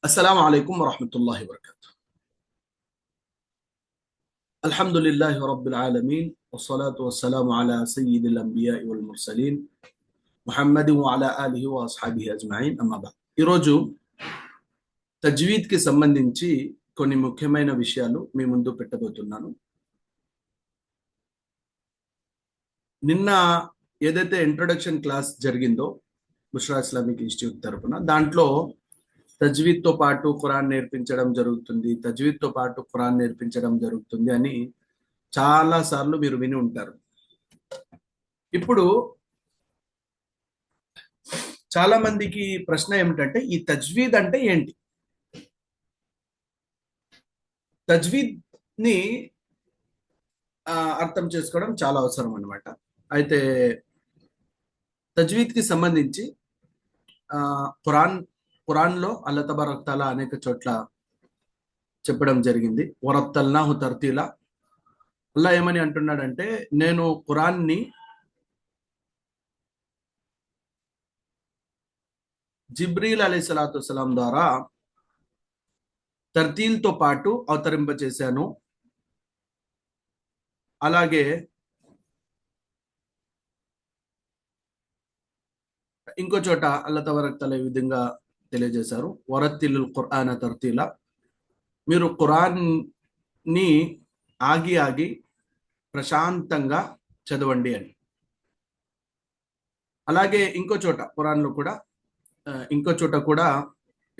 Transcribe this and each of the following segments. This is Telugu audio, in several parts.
السلام عليكم ورحمة الله وبركاته. الحمد لله رب العالمين والصلاة والسلام على سيد الأنبياء والمرسلين محمد وعلى آله وأصحابه أجمعين أما بعد. ఈరోజు తజ్వీద్ కి సంబంధించి కొన్ని ముఖ్యమైన విషయాలు మీ ముందు పెట్టబోతున్నాను. నిన్న ఏదైతే ఇంట్రొడక్షన్ క్లాస్ జరిగిందో బుష్రా ఇస్లామిక్ ఇన్స్టిట్యూట్ తరపున దాంట్లో తజ్వీద్ తో పాటు ఖురాన్ నేర్పించడం జరుగుతుంది, తజ్వీద్ తో పాటు ఖురాన్ నేర్పించడం జరుగుతుంది అని చాలా సార్లు మీరు విని ఉంటారు. ఇప్పుడు చాలా మందికి ప్రశ్న ఏమిటంటే ఈ తజ్వీద్ అంటే ఏంటి? తజ్వీద్ ని అర్థం చేసుకోవడం చాలా అవసరం అన్నమాట. అయితే తజ్వీద్ కి సంబంధించి ఖురాన్ లో అల్లా తబారక్ తాలా అనేక చోట్ల చెప్పడం జరిగింది. వరత్తల్నాహు తర్తీలా, అల్లా ఏమని అంటున్నాడంటే నేను ఖురాన్ని జిబ్రీల్ అలైహిస్సలాతు వస్సలాం ద్వారా తర్తీల్తో పాటు అవతరింపచేశాను. అలాగే ఇంకో చోట అల్లా తబారక్ తాలా ఈ విధంగా తెలియజేశారు, వరత్తిల్ ఖురాన తర్తీలా, మీరు ఖురాన్ ని ఆగి ఆగి ప్రశాంతంగా చదవండి అని. అలాగే ఇంకో చోట ఖురాన్లో కూడా ఇంకో చోట కూడా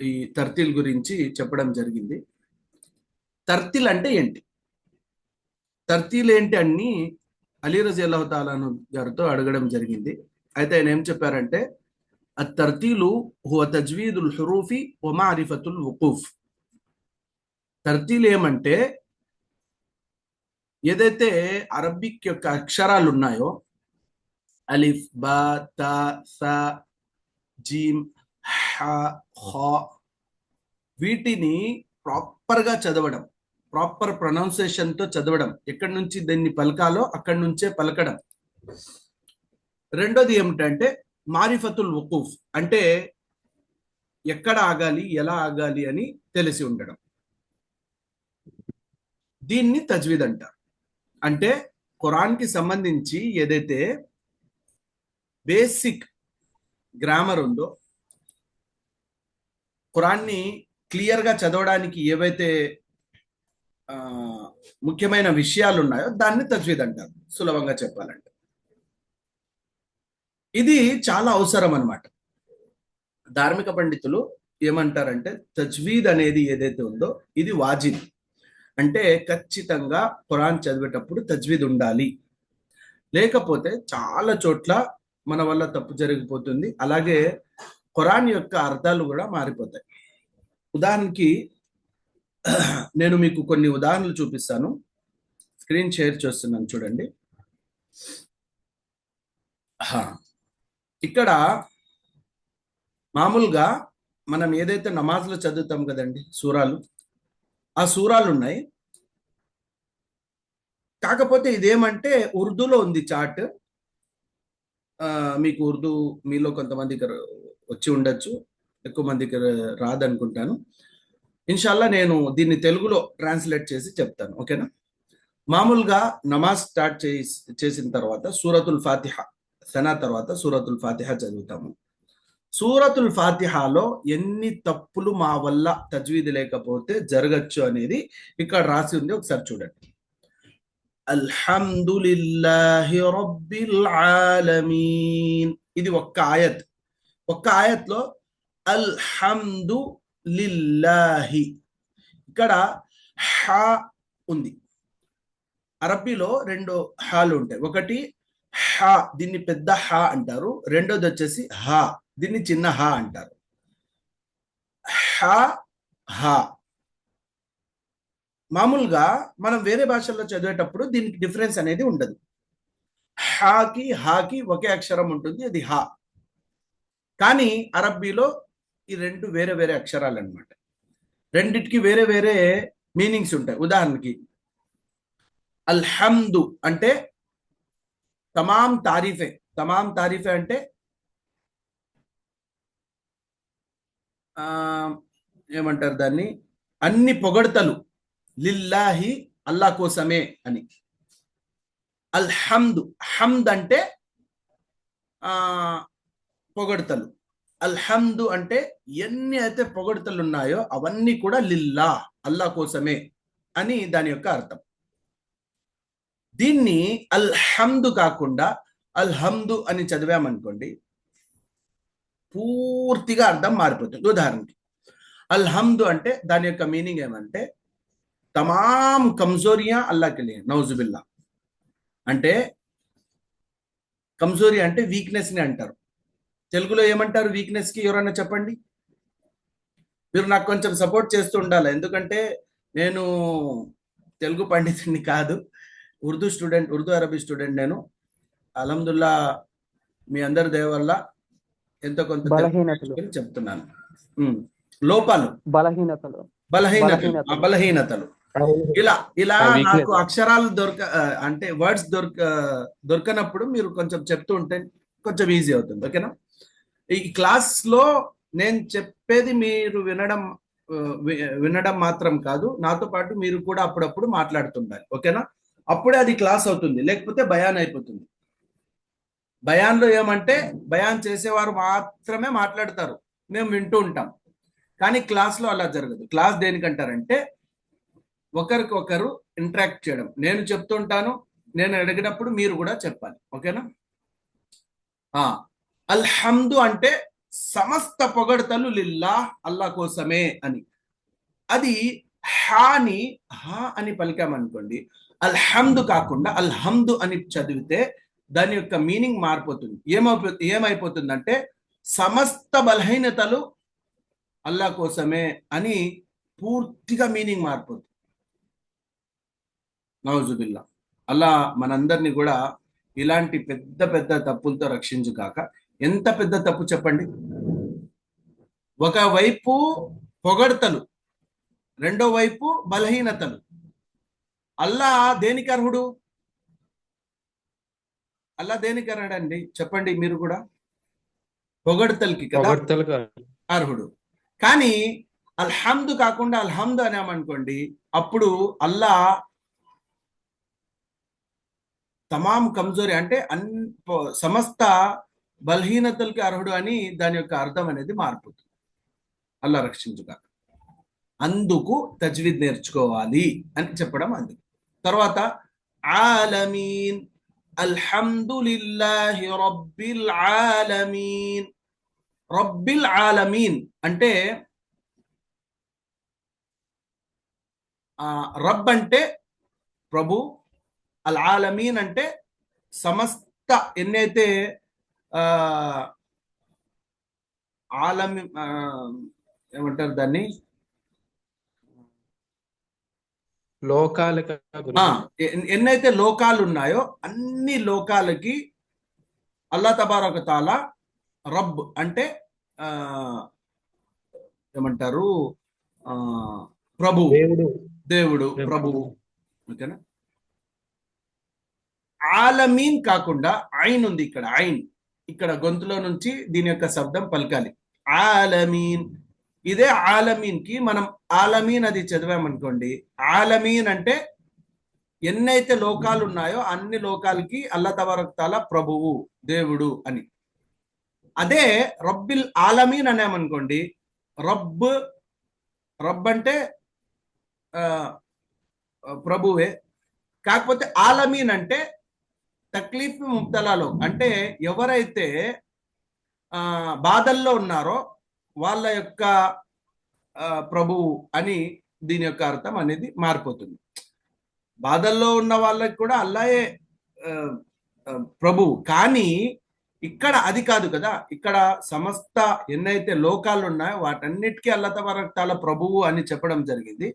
ఈ తర్తీల్ గురించి చెప్పడం జరిగింది. తర్తీల్ అంటే ఏంటి, తర్తీల్ ఏంటి అని అలీ రజియల్లాహు తాలా గారితో అడగడం జరిగింది. అయితే ఆయన ఏం చెప్పారంటే అత్తర్తీలు హువ తజ్వీదుల్ హురూఫి వ మారిఫతుల్ వుకూఫ్. తర్తీల్ ఏమంటే ఏదైతే అరబిక్ యొక్క అక్షరాలు ఉన్నాయో అలిఫ్, బా, తా, సా, జీమ్, హా, ఖా, వీటిని ప్రాపర్గా చదవడం, ప్రాపర్ ప్రొనౌన్సియేషన్ తో చదవడం, ఎక్కడి నుంచి దీన్ని పలకాలో అక్కడి నుంచే పలకడం. రెండోది ఏమిటంటే మారిఫతుల్ వుకూఫ్, అంటే ఎక్కడ ఆగాలి, ఎలా ఆగాలి అని తెలిసి ఉండడం. దీన్ని తజ్వీద్ అంటారు. అంటే ఖురాన్ కి సంబంధించి ఏదైతే బేసిక్ గ్రామర్ ఉందో, ఖురాన్ని క్లియర్ గా చదవడానికి ఏవైతే ముఖ్యమైన విషయాలు ఉన్నాయో దాన్ని తజ్వీద్ అంటారు, సులభంగా చెప్పాలంటే. ఇది చాలా అవసరం అన్నమాట. ధార్మిక పండితులు ఏమంటారంటే తజ్వీద్ అనేది ఏదైతే ఉందో ఇది వాజిబ్, అంటే ఖచ్చితంగా ఖురాన్ చదివేటప్పుడు తజ్వీద్ ఉండాలి, లేకపోతే చాలా చోట్ల మన వల్ల తప్పు జరిగిపోతుంది. అలాగే ఖురాన్ యొక్క అర్థాలు కూడా మారిపోతాయి. ఉదాహరణకి నేను మీకు కొన్ని ఉదాహరణలు చూపిస్తాను. స్క్రీన్ షేర్ చేస్తున్నాను, చూడండి. ఇక్కడ మామూలుగా మనం ఏదైతే నమాజ్లో చదువుతాం కదండి, సూరాలు, ఆ సూరాలు ఉన్నాయి. కాకపోతే ఇదేమంటే ఉర్దూలో ఉంది చార్ట్. మీకు ఉర్దూ మీలో కొంతమందికి వచ్చి ఉండొచ్చు, ఎక్కువ మందికి రాదనుకుంటాను. ఇన్షాల్లా నేను దీన్ని తెలుగులో ట్రాన్స్లేట్ చేసి చెప్తాను, ఓకేనా? మామూలుగా నమాజ్ స్టార్ట్ చేసిన తర్వాత సూరతుల్ ఫాతిహా, సనా తర్వాత సూరతుల్ ఫాతిహా చదువుతాము. సూరతుల్ ఫాతిహాలో ఎన్ని తప్పులు మా వల్ల తజ్వీద్ లేకపోతే జరగచ్చు అనేది ఇక్కడ రాసి ఉంది, ఒకసారి చూడండి. అల్హమ్దులిల్లాహి రబ్బిల్ ఆలమీన్, ఇది ఒక్క ఆయత్. ఒక్క ఆయత్లో అల్హమ్దు లిల్లాహి, ఇక్కడ హా ఉంది. అరబీలో రెండు హాలు ఉంటాయి. ఒకటి హా, దీన్ని పెద్ద హా అంటారు. రెండోది వచ్చేసి హా, దీన్ని చిన్న హా అంటారు. హా, హా. మామూలుగా మనం వేరే భాషల్లో చదివేటప్పుడు దీనికి డిఫరెన్స్ అనేది ఉండదు. హాకి హాకి ఒకే అక్షరం ఉంటుంది, అది హా. కానీ అరబ్బీలో ఈ రెండు వేరే వేరే అక్షరాలు అన్నమాట. రెండిటికి వేరే వేరే మీనింగ్స్ ఉంటాయి. ఉదాహరణకి అల్హమ్దు అంటే తమాం తారీఫే. తమాం తారీఫే అంటే ఏమంటారు దాన్ని, అన్ని పొగడ్తలు లిల్లాహి అల్లా కోసమే అని. అల్హమ్దు, హమ్ద్ అంటే ఆ పొగడ్తలు. అల్హమ్దు అంటే ఎన్ని అయితే పొగడ్తలు ఉన్నాయో అవన్నీ కూడా లిల్లా అల్లా కోసమే అని దాని యొక్క అర్థం. దీన్ని అల్హమ్దు కాకుండా అల్హమ్దు అని చదివామనుకోండి, పూర్తిగా అర్థం మారిపోతుంది. ఉదాహరణకి అల్హమ్దు అంటే దాని యొక్క మీనింగ్ ఏమంటే తమాం కమ్జోరియా అల్లాకి లే నౌజుబిల్లా. అంటే కమ్జోరి అంటే వీక్నెస్ ని అంటారు. తెలుగులో ఏమంటారు వీక్నెస్ కి? ఎవరన్నా చెప్పండి. మీరు నాకు కొంచెం సపోర్ట్ చేస్తూ ఉండాలి, ఎందుకంటే నేను తెలుగు పండితుడిని కాదు, ఉర్దూ స్టూడెంట్, ఉర్దూ అరబీ స్టూడెంట్ నేను. అల్హమ్దుల్లా మీ అందరి దయ వల్ల ఎంతో కొంత తెలుగు బలహీనతలు నేర్చుకొని చెప్తున్నాను. లోపాలు, బలహీనతలు బలహీనతలు, బలహీనతలు బలహీనతలు. ఇలా ఇలా నాకు వీక్నెస్. అక్షరాలు అంటే వర్డ్స్ దొరకనప్పుడు మీరు కొంచెం చెప్తూ ఉంటే కొంచెం ఈజీ అవుతుంది. ఓకేనా? ఈ క్లాస్ లో నేను చెప్పేది మీరు వినడం మాత్రం కాదు, నాతో పాటు మీరు కూడా అప్పుడప్పుడు మాట్లాడుతుండాలి. ఓకేనా? అప్పుడే అది క్లాస్ అవుతుంది, లేకపోతే బయాన్ అయిపోతుంది. బయాన్లో ఏమంటే బయాన్ చేసేవారు మాత్రమే మాట్లాడతారు, మేము వింటూ ఉంటాం. కానీ క్లాస్లో అలా జరగదు. క్లాస్ దేనికంటారంటే ఒకరికి ఒకరు ఇంటరాక్ట్ చేయడం. నేను చెప్తుంటాను, నేను అడిగినప్పుడు మీరు కూడా చెప్పాలి. ఓకేనా? అల్హమ్దు అంటే సమస్త పొగడ్తలు లిల్లా అల్లా కోసమే అని. అది హాని హా అని పలికామనుకోండి, అల్హమ్దు కాకుండా అల్హమ్దు అని చదివితే దాని యొక్క మీనింగ్ మారిపోతుంది. ఏమైపోతుందంటే సమస్త బలహీనతలు అల్లా కోసమే అని పూర్తిగా మీనింగ్ మారిపోతుంది. నౌజుబిల్లా. అల్లా మనందరినీ కూడా ఇలాంటి పెద్ద పెద్ద తప్పులతో రక్షించు కాక. ఎంత పెద్ద తప్పు చెప్పండి? ఒకవైపు పొగడ్తలు, రెండో వైపు బలహీనతలు. అల్లా దేనికి అర్హుడు? అల్లా దేనికి అర్హుడండి చెప్పండి మీరు కూడా? పొగడ్తలకి కదా అర్హుడు. కానీ అల్హమ్దు కాకుండా అల్హమ్దు అనామనుకోండి, అప్పుడు అల్లా తమాం కమ్జోరి అంటే సమస్త బలహీనతలకి అర్హుడు అని దాని యొక్క అర్థం అనేది మారిపోతుంది. అల్లా రక్షించుగా. అందుకు తజ్వీద్ నేర్చుకోవాలి అని చెప్పడం. అందుకు తర్వాత ఆలమీన్, అల్హమ్దులిల్లాహి రబ్బిల్ ఆలమీన్. రబ్బిల్ ఆలమీన్ అంటే రబ్ అంటే ప్రభు, అల్ ఆలమీన్ అంటే సమస్త ఎన్నైతే ఆలమీ ఏమంటారు దాన్ని, లోకాలకి ఎన్నైతే లోకాలు ఉన్నాయో అన్ని లోకాలకి అల్లా తబారక తాలా రబ్ అంటే ఏమంటారు ప్రభు, దేవుడు, ప్రభువు. ఓకేనా? ఆలమీన్ కాకుండా ఐన్ ఉంది ఇక్కడ. ఐన్ ఇక్కడ గొంతులో నుంచి దీని యొక్క శబ్దం పలకాలి. ఆలమీన్. ఇదే ఆలమీన్ కి మనం ఆలమీన్ అది చదివామనుకోండి, ఆలమీన్ అంటే ఎన్నైతే లోకాలు ఉన్నాయో అన్ని లోకాలకి అల్లా తబారక్ తాలా ప్రభువు, దేవుడు అని. అదే రబ్బిల్ ఆలమీన్ అనేమనుకోండి, రబ్ అంటే ప్రభువే, కాకపోతే ఆలమీన్ అంటే తక్లీఫ్ ముబ్తలాలో, అంటే ఎవరైతే బాధల్లో ఉన్నారో వాళ్ళ యొక్క ప్రభువు అని దీని యొక్క అర్థం అనేది మారిపోతుంది. బాధల్లో ఉన్న వాళ్ళకి కూడా అల్లాయే ప్రభువు, కానీ ఇక్కడ అది కాదు కదా. ఇక్కడ సమస్త ఎన్నైతే లోకాలు ఉన్నాయో వాటన్నిటికీ అల్లా తబారక్ తాలా ప్రభువు అని చెప్పడం జరిగింది.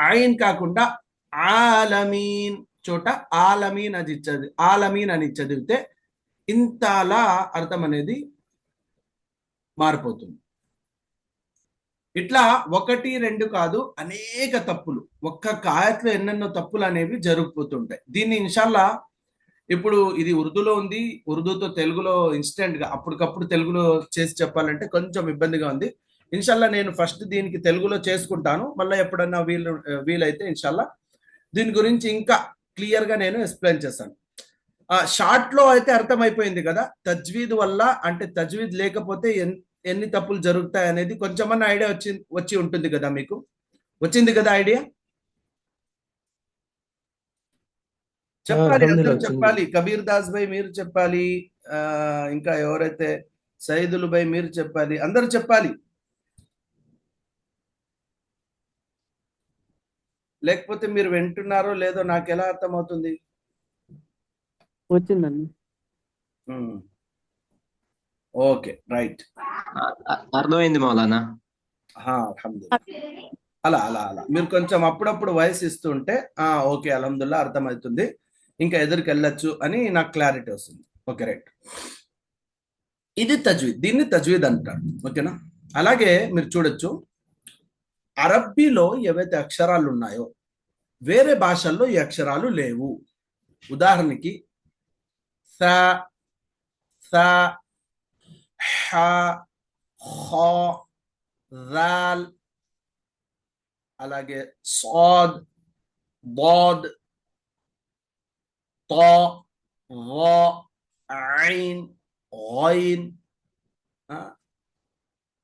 ఆయన కాకుండా ఆలమీన్ చోట ఆలమీన్ అది ఆలమీన్ అని చదివితే ఇంతలా అర్థం అనేది మారిపోతుంది. ఇట్లా ఒకటి రెండు కాదు, అనేక తప్పులు, ఒక్క ఆయత్లో ఎన్నెన్నో తప్పులు అనేవి జరిగిపోతుంటాయి. దీన్ని ఇన్షాల్లా ఇప్పుడు ఇది ఉర్దూలో ఉంది, ఉర్దూతో తెలుగులో ఇన్స్టెంట్ గా అప్పటికప్పుడు తెలుగులో చేసి చెప్పాలంటే కొంచెం ఇబ్బందిగా ఉంది. ఇన్షాల్లా నేను ఫస్ట్ దీనికి తెలుగులో చేసుకుంటాను, మళ్ళీ ఎప్పుడన్నా వీలైతే ఇన్షాల్లా దీని గురించి ఇంకా క్లియర్ గా నేను ఎక్స్ప్లెయిన్ చేస్తాను. షార్ట్ లో అయితే అర్థమైపోయింది కదా, తజ్వీద్ వల్ల అంటే తజ్వీద్ లేకపోతే ఎన్ని తప్పులు జరుగుతాయి అనేది కొంచెమన్నా ఐడియా వచ్చి ఉంటుంది కదా, మీకు వచ్చింది కదా ఐడియా? చెప్పాలి, అల్హమ్దుల్లా అందరూ వచ్చింది. చెప్పాలి. కబీర్ దాస్ భాయ్ మీరు చెప్పాలి, ఇంకా ఎవరైతే సైదుల్ భాయ్ మీరు చెప్పాలి, అందరూ చెప్పాలి. లేకపోతే మీరు వింటున్నారో లేదో నాకు ఎలా అర్థమవుతుంది? వచ్చిందండి. Okay, right. అర్థమైంది మౌలానా. అల్హమ్దుల్లా. అలా అలా అలా మీరు కొంచెం అప్పుడప్పుడు వాయిస్ ఇస్తుంటే ఓకే అల్హమ్దుల్లా అర్థమవుతుంది, ఇంకా ఎదురుకి వెళ్ళొచ్చు అని నాకు క్లారిటీ వస్తుంది. Okay, right. ఇది తజ్వీద్, దీన్ని తజ్వీద్ అంటారు. ఓకేనా? అలాగే మీరు చూడొచ్చు, అరబ్బీలో ఏవైతే అక్షరాలు ఉన్నాయో వేరే భాషల్లో ఈ అక్షరాలు లేవు. ఉదాహరణకి స, స, హ, ఖ, రాల్, అలాగే సాద్, దాద్, తా, రా, ఐన్, గైన్,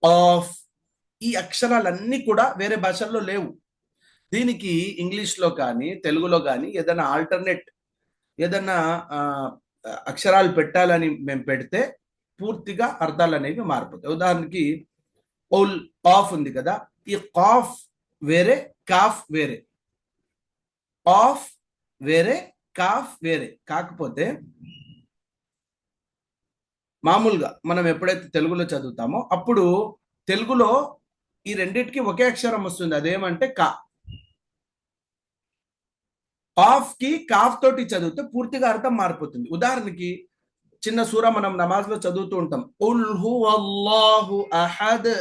ఆఫ్, ఈ అక్షరాలన్నీ కూడా వేరే భాషల్లో లేవు. దీనికి ఇంగ్లీష్లో కానీ తెలుగులో కానీ ఏదైనా ఆల్టర్నేట్ ఏదైనా అక్షరాలు పెట్టాలని మేము పెడితే పూర్తిగా అర్థాలు అనేవి మారిపోతాయి. ఉదాహరణకి ఔల్, కాఫ్ ఉంది కదా, ఈ కాఫ్ వేరే, కాఫ్ వేరే, కాఫ్ వేరే, కాఫ్ వేరే. కాకపోతే మామూలుగా మనం ఎప్పుడైతే తెలుగులో చదువుతామో అప్పుడు తెలుగులో ఈ రెండింటికి ఒకే అక్షరం వస్తుంది, అదేమంటే కా. కాఫ్ కి కాఫ్ తోటి చదివితే పూర్తిగా అర్థం మారిపోతుంది. ఉదాహరణకి చిన్న సూర మనం నమాజ్ లో చదువుతూ ఉంటాం, ఉల్ హువల్లాహు అహద్.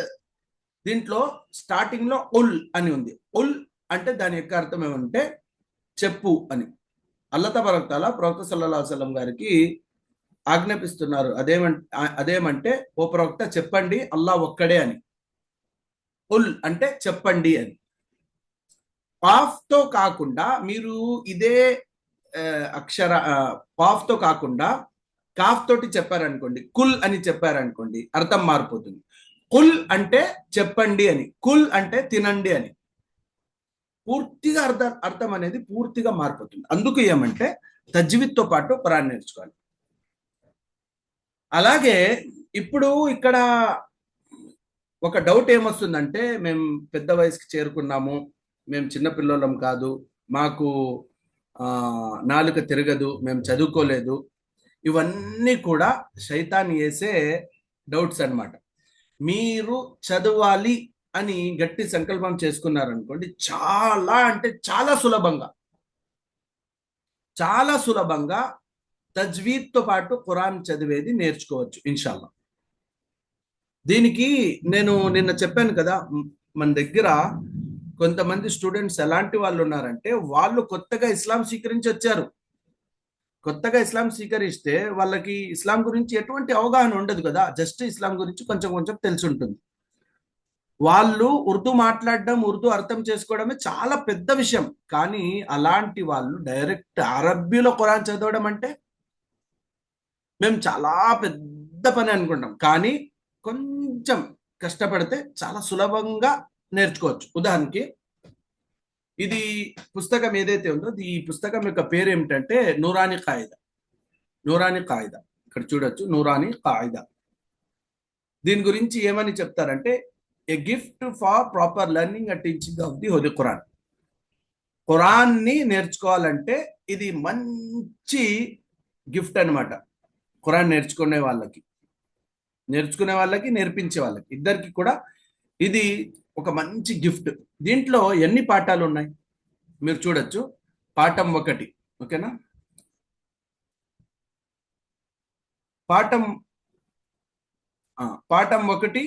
దీంట్లో స్టార్టింగ్ లో ఉల్ అని ఉంది. ఉల్ అంటే దాని యొక్క అర్థం ఏమంటే చెప్పు అని. అల్లాహ్ తబారక్ తఆలా ప్రవక్త సల్లల్లాహు అలైహి వసల్లం గారికి ఆజ్ఞాపిస్తున్నారు, అదేమంటే ఓ ప్రవక్త చెప్పండి అల్లాహ్ ఒక్కడే అని. ఉల్ అంటే చెప్పండి అని. కాఫ్ తో కాకుండా మీరు ఇదే కాఫ్ తో కాకుండా కాఫ్ తోటి చెప్పారనుకోండి, కుల్ అని చెప్పారనుకోండి, అర్థం మారిపోతుంది. కుల్ అంటే చెప్పండి అని, కుల్ అంటే తినండి అని. పూర్తిగా అర్థం అనేది పూర్తిగా మారిపోతుంది. అందుకు ఏమంటే తజ్వీద్తో పాటు ఖురాన్ నేర్చుకోవాలి. అలాగే ఇప్పుడు ఇక్కడ ఒక డౌట్ ఏమొస్తుందంటే, మేము పెద్ద వయసుకి చేరుకున్నాము, మేము చిన్న పిల్లోళ్ళం కాదు, మాకు నాలుక తిరగదు, మేము చదువుకోలేదు, ఇవన్నీ కూడా శైతాన్ వేసే డౌట్స్ అన్నమాట. మీరు చదవాలి అని గట్టి సంకల్పం చేసుకున్నారనుకోండి, చాలా అంటే చాలా సులభంగా తజ్వీద్తో పాటు ఖురాన్ చదివేది నేర్చుకోవచ్చు ఇన్షాల్లా. దీనికి నేను నిన్న చెప్పాను కదా, మన దగ్గర కొంతమంది స్టూడెంట్స్ ఎలాంటి వాళ్ళు ఉన్నారంటే, వాళ్ళు కొత్తగా ఇస్లాం స్వీకరించి వచ్చారు. కొత్తగా ఇస్లాం స్వీకరిస్తే వాళ్ళకి ఇస్లాం గురించి ఎటువంటి అవగాహన ఉండదు కదా, జస్ట్ ఇస్లాం గురించి కొంచెం కొంచెం తెలిసి ఉంటుంది. వాళ్ళు ఉర్దూ మాట్లాడడం, ఉర్దూ అర్థం చేసుకోవడమే చాలా పెద్ద విషయం. కానీ అలాంటి వాళ్ళు డైరెక్ట్ అరబ్బీలో ఖురాన్ చదవడం అంటే మేము చాలా పెద్ద పని అనుకుంటాం. కానీ కొంచెం కష్టపడితే చాలా సులభంగా నేర్చుకోవచ్చు. ఉదాహరణకి ఇది పుస్తకం ఏదైతే ఉందో, ఈ పుస్తకం యొక్క పేరు ఏమిటంటే నూరాని ఖాయిదా. నూరాని ఖాయిదా ఇక్కడ చూడొచ్చు, నూరాని ఖాయిదా. దీని గురించి ఏమని చెప్తారంటే, a gift for proper learning and teaching of the holy Quran. ఖురాన్ని నేర్చుకోవాలంటే ఇది మంచి గిఫ్ట్ అనమాట. ఖురాన్ నేర్చుకునే వాళ్ళకి నేర్పించే వాళ్ళకి ఇద్దరికి కూడా ఇది ఒక మంచి గిఫ్ట్. దీంట్లో ఎన్ని పాఠాలు ఉన్నాయి మీరు చూడొచ్చు. పాఠం 1, ఓకేనా? పాఠం 1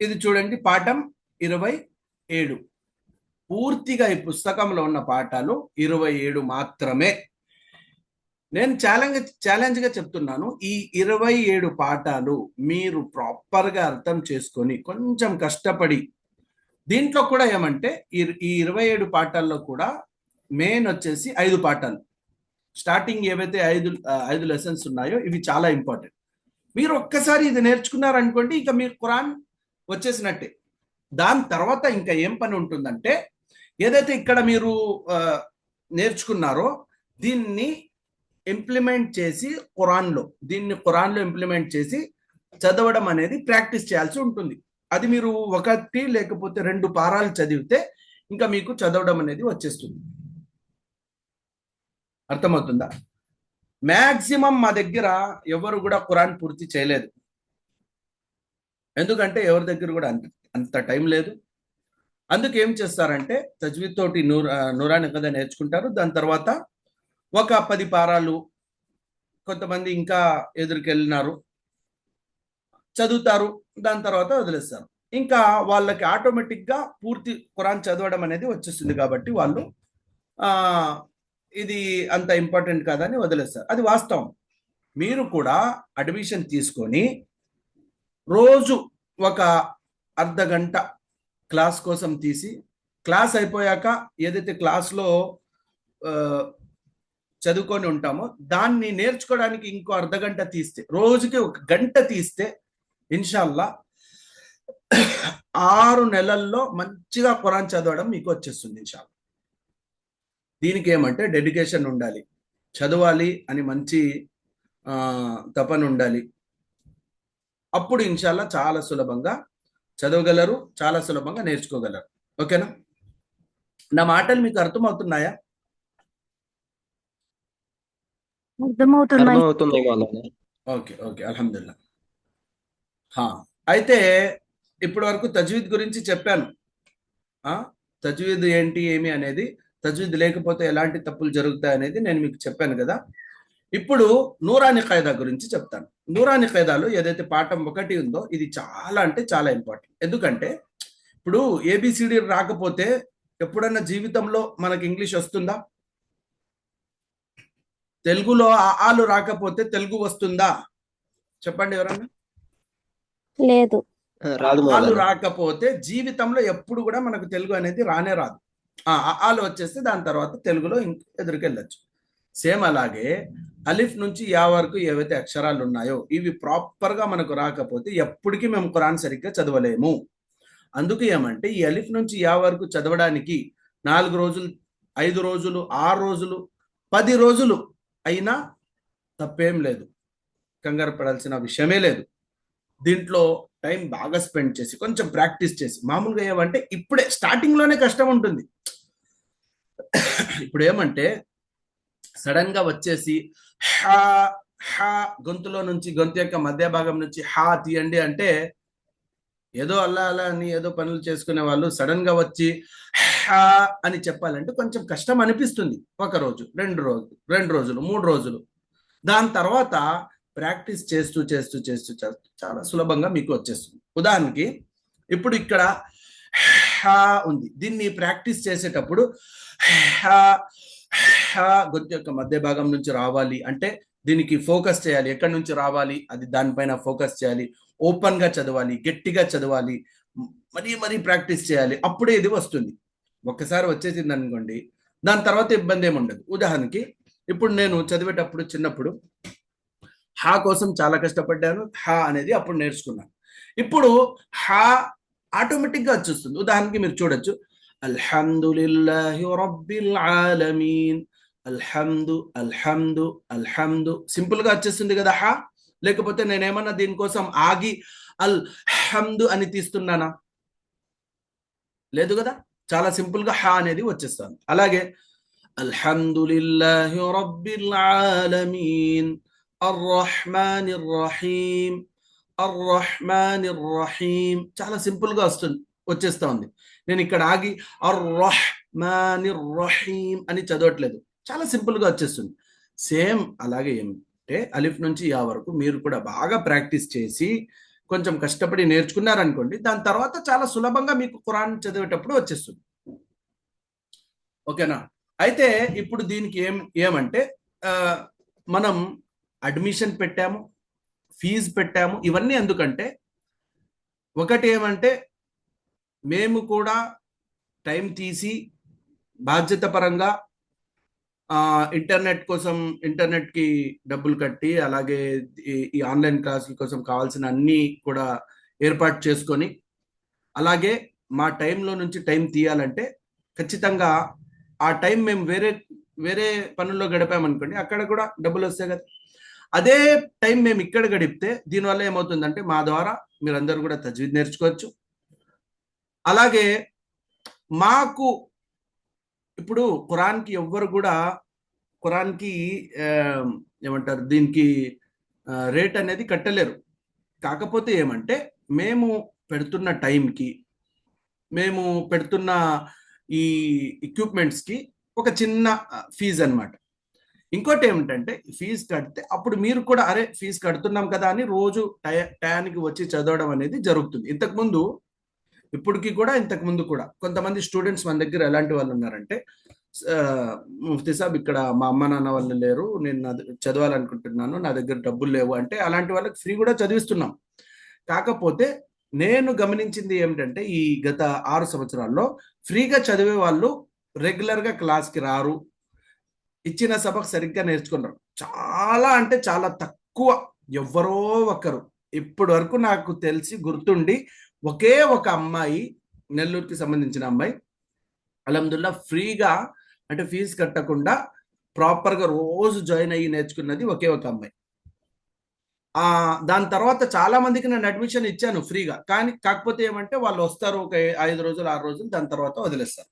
ఇది చూడండి, పాఠం 27. పూర్తిగా ఈ పుస్తకంలో ఉన్న పాఠాలు 27 మాత్రమే. నేను ఛాలెంజ్ గా చెప్తున్నాను, ఈ 27 పాఠాలు మీరు ప్రాపర్గా అర్థం చేసుకొని కొంచెం కష్టపడి, దీంట్లో కూడా ఏమంటే ఈ 27 పాఠాల్లో కూడా మెయిన్ వచ్చేసి 5 పాఠాలు. స్టార్టింగ్ ఏవైతే 5 లెసన్స్ ఉన్నాయో ఇవి చాలా ఇంపార్టెంట్. మీరు ఒక్కసారి ఇది నేర్చుకున్నారనుకోండి, ఇక మీరు ఖురాన్ వచ్చేసినట్టే. దాని తర్వాత ఇంకా ఏం పని ఉంటుందంటే, ఏదైతే ఇక్కడ మీరు నేర్చుకున్నారో దీన్ని ఇంప్లిమెంట్ చేసి ఖురాన్లో ఇంప్లిమెంట్ చేసి చదవడం అనేది ప్రాక్టీస్ చేయాల్సి ఉంటుంది. అది మీరు 1 లేకపోతే 2 పారాలు చదివితే ఇంకా మీకు చదవడం అనేది వచ్చేస్తుంది. అర్థమవుతుందా? మ్యాక్సిమం మా దగ్గర ఎవరు కూడా ఖురాన్ పూర్తి చేయలేదు. ఎందుకంటే ఎవరి దగ్గర కూడా అంత టైం లేదు. అందుకు ఏం చేస్తారంటే తజ్వీద్ తోటి నూరాని కథ నేర్చుకుంటారు. దాని తర్వాత ఒక 10 పారాలు, కొంతమంది ఇంకా ఎదురుకెళ్ళినారు, చదువుతారు, దాని తర్వాత వదిలేస్తారు. ఇంకా వాళ్ళకి ఆటోమేటిక్గా పూర్తి ఖురాన్ చదవడం అనేది వచ్చేస్తుంది కాబట్టి వాళ్ళు ఇది అంత ఇంపార్టెంట్ కాదని వదిలేస్తారు. అది వాస్తవం. మీరు కూడా అడ్మిషన్ తీసుకొని రోజు ఒక అర్ధ గంట క్లాస్ కోసం తీసి, క్లాస్ అయిపోయాక ఏదైతే క్లాస్లో చదువుకొని ఉంటామో దాన్ని నేర్చుకోవడానికి ఇంకో అర్ధ గంట తీస్తే, రోజుకి 1 గంట తీస్తే ఇన్షాల్లా 6 నెలల్లో మంచిగా ఖురాన్ చదవడం మీకు వచ్చేస్తుంది ఇన్షాల్లా. దీనికి ఏమంటే డెడికేషన్ ఉండాలి, చదవాలి అని మంచి తపన ఉండాలి. అప్పుడు ఇన్షాల్లా చాలా సులభంగా చదవగలరు, చాలా సులభంగా నేర్చుకోగలరు. ఓకేనా? నా మాటలు మీకు అర్థమవుతున్నాయా? అర్థమవుతుంది మౌలానా. Okay okay, అల్హమ్దుల్లా. అయితే ఇప్పటి వరకు తజ్వీద్ గురించి చెప్పాను. తజ్వీద్ ఏంటి ఏమి అనేది, తజ్వీద్ లేకపోతే ఎలాంటి తప్పులు జరుగుతాయి అనేది నేను మీకు చెప్పాను కదా. ఇప్పుడు నూరాని ఖైదా గురించి చెప్తాను. నూరాని ఖైదాలో ఏదైతే పాఠం 1 ఉందో ఇది చాలా అంటే చాలా ఇంపార్టెంట్. ఎందుకంటే ఇప్పుడు ఏబిసిడి రాకపోతే ఎప్పుడన్నా జీవితంలో మనకి ఇంగ్లీష్ వస్తుందా? తెలుగులో ఆలు రాకపోతే తెలుగు వస్తుందా? చెప్పండి ఎవరన్నా. లేదు. ఆలు రాకపోతే జీవితంలో ఎప్పుడు కూడా మనకు తెలుగు అనేది రానే రాదు. ఆలు వచ్చేస్తే దాని తర్వాత తెలుగులో ఎదురుకెళ్ళచ్చు. సేమ్ అలాగే అలిఫ్ నుంచి యా వరకు ఏవైతే అక్షరాలు ఉన్నాయో ఇవి ప్రాపర్గా మనకు రాకపోతే ఎప్పటికీ మేము ఖురాన్ సరిగ్గా చదవలేము. అందుకు ఏమంటే ఈ అలిఫ్ నుంచి యా వరకు చదవడానికి 4 రోజులు, 5 రోజులు, 6 రోజులు, 10 రోజులు అయినా తప్పేం లేదు, కంగారు పడాల్సిన విషయమే లేదు. దీంట్లో టైం బాగా స్పెండ్ చేసి కొంచెం ప్రాక్టీస్ చేసి, మామూలుగా ఏమంటే ఇప్పుడే స్టార్టింగ్లోనే కష్టం ఉంటుంది. ఇప్పుడు ఏమంటే సడన్ గా వచ్చేసి హా హా గొంతులో నుంచి, గొంతు యొక్క మధ్య భాగం నుంచి హా తీయండి అంటే ఏదో అలా అని ఏదో పనులు చేసుకునే వాళ్ళు సడన్ గా వచ్చి హా అని చెప్పాలంటే కొంచెం కష్టం అనిపిస్తుంది. 1 రోజు, 2 రోజులు, 2 రోజులు, 3 రోజులు. దాని తర్వాత ప్రాక్టీస్ చేస్తూ చేస్తూ చేస్తూ చేస్తూ చాలా సులభంగా మీకు వచ్చేస్తుంది. ఉదాహరణకి ఇప్పుడు ఇక్కడ హా ఉంది, దీన్ని ప్రాక్టీస్ చేసేటప్పుడు గొంతు యొక్క మధ్య భాగం నుంచి రావాలి అంటే దీనికి ఫోకస్ చేయాలి. ఎక్కడి నుంచి రావాలి అది దానిపైన ఫోకస్ చేయాలి. ఓపెన్ గా చదవాలి, గట్టిగా చదవాలి, మరీ ప్రాక్టీస్ చేయాలి. అప్పుడే ఇది వస్తుంది. ఒక్కసారి వచ్చేసింది అనుకోండి, దాని తర్వాత ఇబ్బంది ఏమి ఉండదు. ఉదాహరణకి ఇప్పుడు నేను చదివేటప్పుడు చిన్నప్పుడు హా కోసం చాలా కష్టపడ్డాను. హా అనేది అప్పుడు నేర్చుకున్నాను. ఇప్పుడు హా ఆటోమేటిక్ గా వచ్చేస్తుంది. ఉదాహరణకి మీరు చూడొచ్చు, అల్హమ్దులిల్లాహి రబ్బిల్ ఆలమీన్, అల్హమ్దు అల్హమ్దు అల్హమ్దు, సింపుల్ గా వచ్చేస్తుంది కదా హా. లేకపోతే నేనేమన్నా దీనికోసం ఆగి అల్హమ్దు అని తీస్తున్నానా? లేదు కదా, చాలా సింపుల్ గా హా అనేది వచ్చేస్తాను. అలాగే అల్హమ్దులిల్లాహి రబ్బిల్ ఆలమీన్ అర్రహ్మానిర్ రహీం అర్రహ్మానిర్ రహీం, చాలా సింపుల్ గా వచ్చేస్తా ఉంది. నేను ఇక్కడ ఆగి అర్రహ్మానిర్ రహీం అని చదవట్లేదు, చాలా సింపుల్ గా వచ్చేస్తుంది. సేమ్ అలాగే ఏమంటే అలిఫ్ నుంచి యా వరకు మీరు కూడా బాగా ప్రాక్టీస్ చేసి కొంచెం కష్టపడి నేర్చుకున్నారనుకోండి, దాని తర్వాత చాలా సులభంగా మీకు ఖురాన్ చదివేటప్పుడు వచ్చేస్తుంది. ఓకేనా? అయితే ఇప్పుడు దీనికి ఏమంటే మనం అడ్మిషన్ పెట్టాము, ఫీజు పెట్టాము. ఇవన్నీ ఎందుకంటే ఒకటి ఏమంటే మేము కూడా టైం తీసి బాధ్యత పరంగా ఇంటర్నెట్ కోసం ఇంటర్నెట్కి డబ్బులు కట్టి, అలాగే ఈ ఆన్లైన్ క్లాసుల కోసం కావాల్సిన అన్నీ కూడా ఏర్పాటు చేసుకొని, అలాగే మా టైంలో నుంచి టైం తీయాలంటే ఖచ్చితంగా ఆ టైం మేము వేరే వేరే పనుల్లో గడిపామనుకోండి, అక్కడ కూడా డబ్బులు వస్తాయి కదా. అదే టైం మేము ఇక్కడ గడిపితే దీనివల్ల ఏమవుతుందంటే మా ద్వారా మీరందరూ కూడా తజ్వీద్ నేర్చుకోవచ్చు. అలాగే మాకు ఇప్పుడు ఖురాన్కి ఎవ్వరు కూడా ఖురాన్కి ఏమంటారు దీనికి రేట్ అనేది కట్టలేరు. కాకపోతే ఏమంటే మేము పెడుతున్న టైంకి, మేము పెడుతున్న ఈ ఎక్విప్మెంట్స్కి ఒక చిన్న ఫీజు అన్నమాట. ఇంకోటి ఏమిటంటే ఫీజు కడితే అప్పుడు మీరు కూడా అరే ఫీజు కడుతున్నాం కదా అని రోజు టయానికి వచ్చి చదవడం అనేది జరుగుతుంది. ఇంతకుముందు కూడా కొంతమంది స్టూడెంట్స్ మన దగ్గర ఎలాంటి వాళ్ళు ఉన్నారంటే, ముఫ్తీ సాబ్ ఇక్కడ మా అమ్మ నాన్న వాళ్ళు లేరు, నేను చదవాలనుకుంటున్నాను, నా దగ్గర డబ్బులు లేవు అంటే అలాంటి వాళ్ళకి ఫ్రీ కూడా చదివిస్తున్నాం. కాకపోతే నేను గమనించింది ఏమిటంటే ఈ గత 6 సంవత్సరాల్లో ఫ్రీగా చదివే వాళ్ళు రెగ్యులర్గా క్లాస్కి రారు, ఇచ్చిన సబక్ సరిగ్గా నేర్చుకున్నారు. చాలా అంటే చాలా తక్కువ, ఎవరో ఒకరు ఇప్పటి వరకు నాకు తెలిసి గుర్తుండి ఒకే ఒక అమ్మాయి, నెల్లూరుకి సంబంధించిన అమ్మాయి, అల్హమ్దుల్లా ఫ్రీగా అంటే ఫీజు కట్టకుండా ప్రాపర్గా రోజు జాయిన్ అయ్యి నేర్చుకున్నది ఒకే ఒక అమ్మాయి. దాని తర్వాత చాలా మందికి నేను అడ్మిషన్ ఇచ్చాను ఫ్రీగా, కాకపోతే ఏమంటే వాళ్ళు వస్తారు ఒక 5 రోజులు 6 రోజులు, దాని తర్వాత వదిలేస్తారు.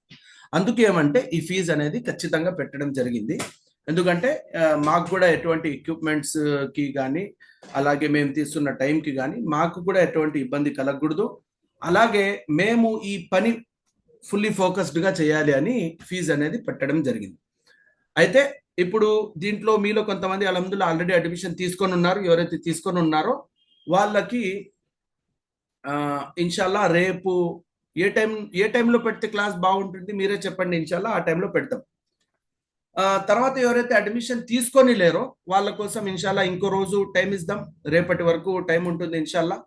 అందుకే ఏమంటే ఈ ఫీజు అనేది ఖచ్చితంగా పెట్టడం జరిగింది. ఎందుకంటే మాకు కూడా ఎటువంటి ఎక్విప్మెంట్స్ కి కానీ, అలాగే మేము తీస్తున్న టైంకి కానీ మాకు కూడా ఎటువంటి ఇబ్బంది కలగకూడదు. అలాగే మేము ఈ పని ఫుల్లీ ఫోకస్డ్గా చేయాలి అని ఫీజు అనేది పెట్టడం జరిగింది. అయితే ఇప్పుడు దీంట్లో మీలో కొంతమంది అల్హమ్దుల్లా ఆల్రెడీ అడ్మిషన్ తీసుకొని ఉన్నారు. ఎవరైతే తీసుకొని ఉన్నారో వాళ్ళకి ఇన్షాల్లా రేపు ఏ టైంలో పెడితే క్లాస్ బాగుంటుంది మీరే చెప్పండి, ఇన్షాల్లా ఆ టైంలో పెడతాం. తర్వాత ఎవరైతే అడ్మిషన్ తీసుకొని లేరో వాళ్ళ కోసం ఇన్షాల్లా ఇంకో రోజు టైం ఇద్దాం, రేపటి వరకు టైం ఉంటుంది ఇన్షాల్లా.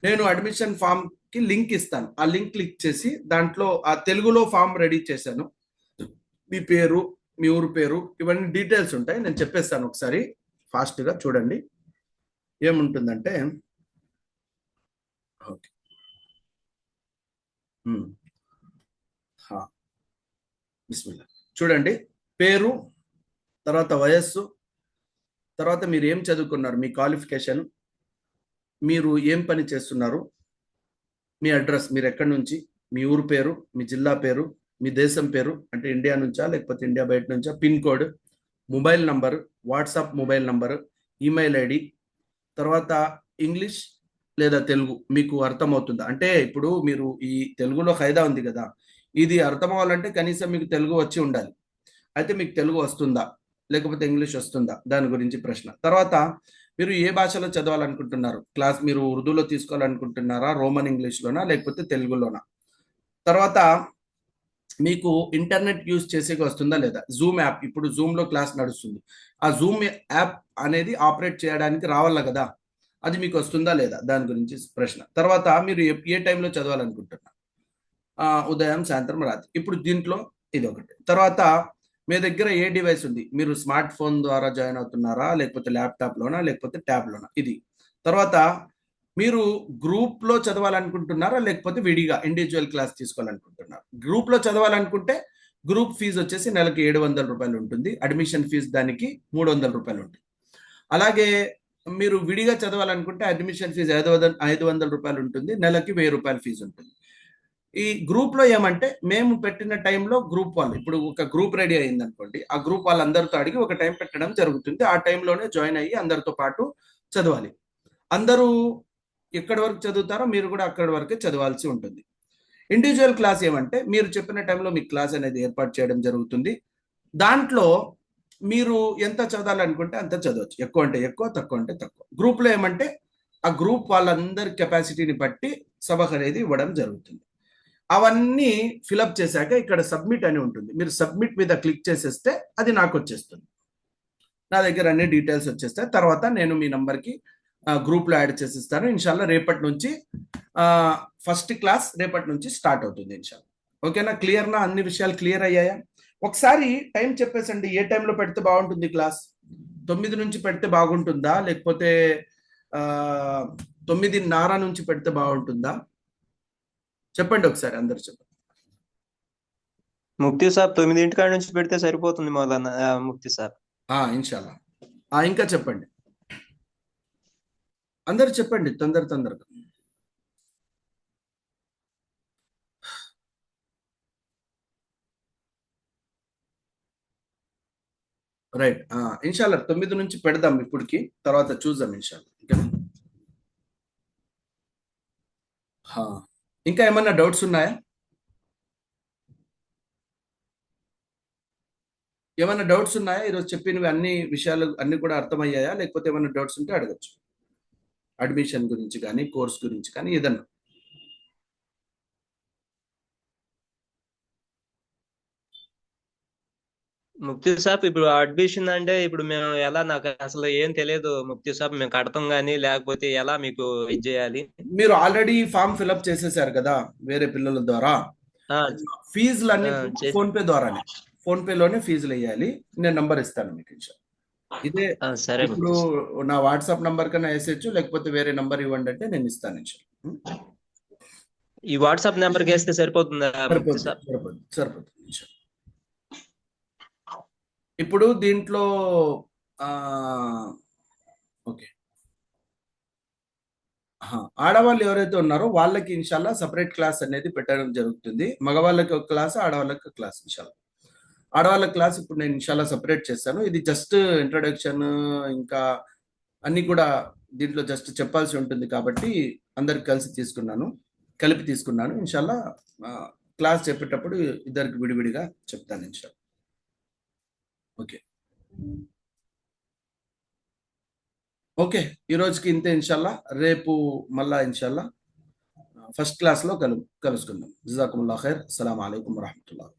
నేను అడ్మిషన్ ఫామ్ కి లింక్ ఇస్తాను, ఆ లింక్ క్లిక్ చేసి దాంట్లో ఆ తెలుగులో ఫామ్ రెడీ చేశాను. మీ పేరు, మీ ఊరు పేరు, ఇవన్నీ డీటెయిల్స్ ఉంటాయి, నేను చెప్పేస్తాను. ఒకసారి ఫాస్ట్గా చూడండి ఏముంటుందంటే, ఓకే బిస్మిల్లా. చూడండి, పేరు, తర్వాత వయస్సు, తర్వాత మీరు ఏం చదువుకున్నారు, మీ క్వాలిఫికేషన్, మీరు ఏం పని చేస్తున్నారు, మీ అడ్రస్, మీరు ఎక్కడి నుంచి, మీ ఊరు పేరు, మీ జిల్లా పేరు, మీ దేశం పేరు అంటే ఇండియా నుంచా లేకపోతే ఇండియా బయట నుంచా, pin code, mobile number, WhatsApp mobile number, email ID, తర్వాత ఇంగ్లీష్ లేదా తెలుగు మీకు అర్థమవుతుందా అంటే, ఇప్పుడు మీరు ఈ తెలుగులో ఖైదా ఉంది కదా, ఇది అర్థం అవ్వాలంటే కనీసం మీకు తెలుగు వచ్చి ఉండాలి. అయితే మీకు తెలుగు వస్తుందా లేకపోతే ఇంగ్లీష్ వస్తుందా, దాని గురించి ప్రశ్న. తర్వాత మీరు ఏ భాషలో చదవాలనుకుంటున్నారు, క్లాస్ మీరు ఉర్దూలో తీసుకోవాలనుకుంటున్నారా, రోమన్ ఇంగ్లీష్లోనా లేకపోతే తెలుగులోనా. తర్వాత మీకు ఇంటర్నెట్ యూజ్ చేసేకి వస్తుందా లేదా, జూమ్ యాప్, ఇప్పుడు జూమ్లో క్లాస్ నడుస్తుంది, ఆ జూమ్ యాప్ అనేది ఆపరేట్ చేయడానికి రావాల కదా, అది మీకు వస్తుందా లేదా, దాని గురించి ప్రశ్న. తర్వాత మీరు ఏ టైంలో చదవాలనుకుంటున్నారు, ఉదయం, సాయంత్రం, రాత్రి. ఇప్పుడు దీంట్లో ఇది ఒకటి. తర్వాత మీ దగ్గర ఏ డివైస్ ఉంది, మీరు స్మార్ట్ ఫోన్ ద్వారా జాయిన్ అవుతున్నారా లేకపోతే ల్యాప్టాప్లోనా లేకపోతే ట్యాబ్లోనా, ఇది. తర్వాత మీరు గ్రూప్లో చదవాలనుకుంటున్నారా లేకపోతే విడిగా ఇండివిజువల్ క్లాస్ తీసుకోవాలనుకుంటున్నారా. గ్రూప్లో చదవాలనుకుంటే గ్రూప్ ఫీజు వచ్చేసి నెలకి 700 రూపాయలు ఉంటుంది, అడ్మిషన్ ఫీజు దానికి 300 రూపాయలు ఉంటుంది. అలాగే మీరు విడిగా చదవాలనుకుంటే అడ్మిషన్ ఫీజు 500 రూపాయలు ఉంటుంది, నెలకి 1000 రూపాయల ఫీజు ఉంటుంది. ఈ గ్రూప్లో ఏమంటే మేము పెట్టిన టైంలో గ్రూప్ వాళ్ళు, ఇప్పుడు ఒక గ్రూప్ రెడీ అయింది అనుకోండి, ఆ గ్రూప్ వాళ్ళందరితో అడిగి ఒక టైం పెట్టడం జరుగుతుంది, ఆ టైంలోనే జాయిన్ అయ్యి అందరితో పాటు చదవాలి. అందరూ ఎక్కడి వరకు చదువుతారో మీరు కూడా అక్కడి వరకే చదవాల్సి ఉంటుంది. ఇండివిజువల్ క్లాస్ ఏమంటే మీరు చెప్పిన టైంలో మీకు క్లాస్ అనేది ఏర్పాటు చేయడం జరుగుతుంది. దాంట్లో మీరు ఎంత చదవాలనుకుంటే అంత చదవచ్చు, ఎక్కువ అంటే ఎక్కువ, తక్కువ అంటే తక్కువ. గ్రూప్లో ఏమంటే ఆ గ్రూప్ వాళ్ళందరి కెపాసిటీని బట్టి సబక్ అనేది ఇవ్వడం జరుగుతుంది. అవన్నీ ఫిలప్ చేశాక ఇక్కడ సబ్మిట్ అని ఉంటుంది, మీరు సబ్మిట్ మీద క్లిక్ చేసేస్తే అది నాకు వచ్చేస్తుంది, నా దగ్గర అన్ని డీటెయిల్స్ వచ్చేస్తాయి. తర్వాత నేను మీ నంబర్కి గ్రూప్లో యాడ్ చేసిస్తాను. ఇన్షాల్లా రేపటి నుంచి ఫస్ట్ క్లాస్ రేపటి నుంచి స్టార్ట్ అవుతుంది ఇన్షాల్లా. ఓకేనా? క్లియర్నా? అన్ని విషయాలు క్లియర్ అయ్యాయా? ఒకసారి టైం చెప్పేసండి, ఏ టైంలో పెడితే బాగుంటుంది క్లాస్? 9 నుంచి పెడితే బాగుంటుందా, లేకపోతే 9:30 నుంచి పెడితే బాగుంటుందా? చెప్పండి ఒకసారి, అందరు చెప్పండి. ముఫ్తీ సాబ్ 9 కాడ నుంచి పెడితే సరిపోతుంది మౌలానా. ముఫ్తీ సాబ్ ఇన్షాల్లా. ఇంకా చెప్పండి, అందరు చెప్పండి తొందరగా. రైట్. ఇన్షాల్లా 9 నుంచి పెడదాం ఇప్పటికి, తర్వాత చూద్దాం ఇన్షాల్లా. ఓకేనా? ఇంకా ఏమన్నా డౌట్స్ ఉన్నాయా? ఏమైనా డౌట్స్ ఉన్నాయా? ఈరోజు చెప్పినవి అన్ని విషయాలు అన్ని కూడా అర్థమయ్యాయా? లేకపోతే ఏమైనా డౌట్స్ ఉంటే అడగచ్చు. అడ్మిషన్ గురించి కానీ, కోర్స్ గురించి కానీ, ఏదన్నా. ముఫ్తీ సాబ్ ఇప్పుడు అడ్మిషన్ అంటే ఇప్పుడు మేము ఎలా, నాకు అసలు ఏం తెలియదు ముఫ్తీ సాబ్. మేము కడతాం గానీ లేకపోతే ఎలా మీకు ఇది చేయాలి? మీరు ఆల్రెడీ ఫామ్ ఫిల్అప్ చేసేసారు కదా వేరే పిల్లల ద్వారా. ఆ, ఫీజులన్నీ చేసి ఫోన్ పే ద్వారానే, ఫోన్ పేలోనే ఫీజులు వేయాలి. నేను నంబర్ ఇస్తాను మీకు ఇన్షాల్లా. ఇదే సరే ఇప్పుడు ముఫ్తీ సాబ్. నా వాట్సాప్ నంబర్ కన్నా వేసేయచ్చు, లేకపోతే వేరే నంబర్ ఇవ్వండి అంటే నేను ఇస్తాను ఇన్షాల్లా. ఈ వాట్సాప్ నెంబర్కి వేస్తే సరిపోతుందా ముఫ్తీ సాబ్? సరిపోతుంది ఇన్షాల్లా. ఇప్పుడు దీంట్లో ఓకే, ఆడవాళ్ళు ఎవరైతే ఉన్నారో వాళ్ళకి ఇన్షాల్లా సపరేట్ క్లాస్ అనేది పెట్టడం జరుగుతుంది. మగవాళ్ళకి ఒక క్లాస్, ఆడవాళ్ళకి ఒక క్లాస్ ఇన్షాల్లా. ఆడవాళ్ళ క్లాస్ ఇప్పుడు నేను ఇన్షాల్లా సపరేట్ చేస్తాను. ఇది జస్ట్ ఇంట్రడక్షన్, ఇంకా అన్ని కూడా దీంట్లో జస్ట్ చెప్పాల్సి ఉంటుంది కాబట్టి అందరికి కలిపి తీసుకున్నాను ఇన్షాల్లా. క్లాస్ చెప్పేటప్పుడు ఇద్దరికి విడివిడిగా చెప్తాను ఇన్షాల్లా. ఓకే ఓకే, ఈ రోజుకి ఇంతే ఇన్షాల్లా. రేపు మళ్ళా ఇన్షాల్లా ఫస్ట్ క్లాస్లో కలుసుకుందాం. జజాకుముల్లాహ్ ఖైర్. అస్సలాము అలైకుం వరహమతుల్లాహి.